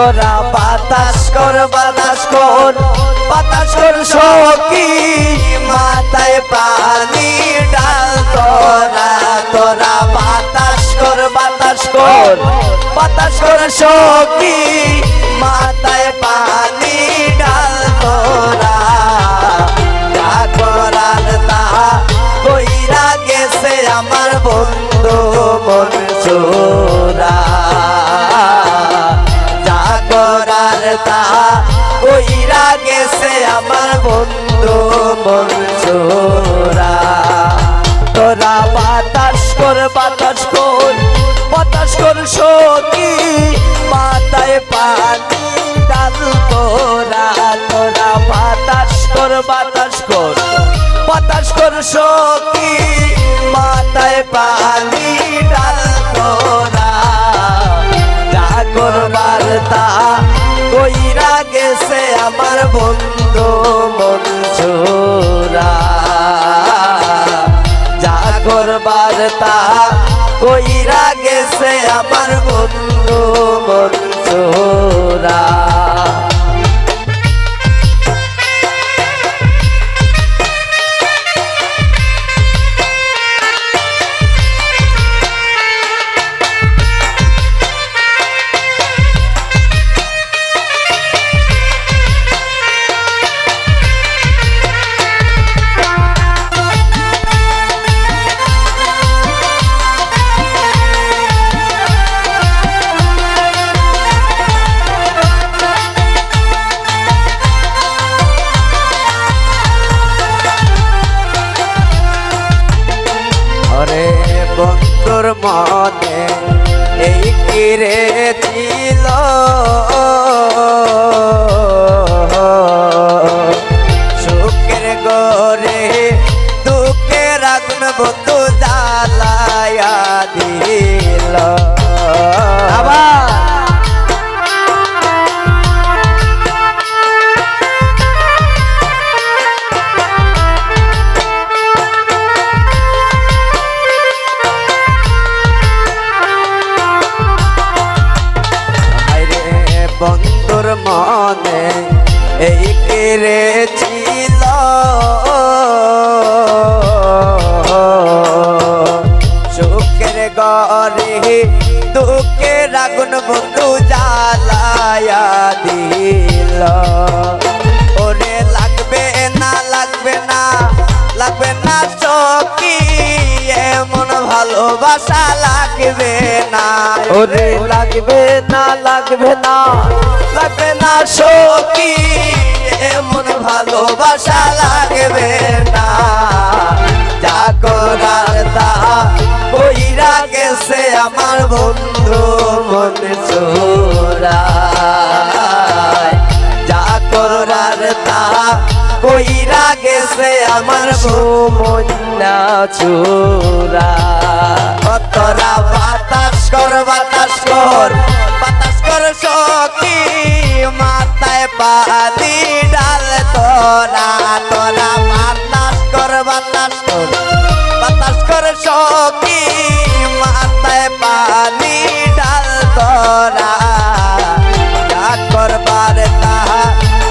তোরা বাতাস কর সখী মাথায় পানি ডাল তোরা বাতাস কর সখী মাথায় পানি ডাল তোরা যা করার তা কইরা গেছে আমার বন্ধু মনসুরা যা করার তা কইরা গেছে আমার বন্ধু মনসুরা তোরা বাতাস কর সখী মাথায় পানি ডাল তোরা বাতাস কর সখী মাথায় পানি ডাল তোরা যা করবার তা কইরা গেছে আমার বন্ধু মনসুরা যা করবার তা কইরা গেছে আমার বন্ধু মনসুরা বন্ধুর মনে এই কিরে ছিল সুখের গরে দুঃখের আগুন বন্ধু জ্বালায়া দিল বন্ধুর মনে এই কেড়ে ছিল সুখের গরে দুঃখের আগুন বন্ধু জ্বালায়া দিল ওরে লাগবে না সখী এমন ভালোবাসা লাগবে না ওরে লাগবে না সখী এমন ভালোবাসা লাগবে না যা করার তা কইরা গেছে আমার বন্ধু মনসুরা যা করার তা কইরা গেছে আমার মনটা চুরা তোরা বাতাস কর সখী মাথায় পানি ডাল তোরা বাতাস কর সখী মাথায় পানি ডাল তোরা যা করবার তা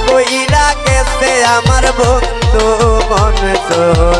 কইরা গেছে আমার বন্ধু মনসুরা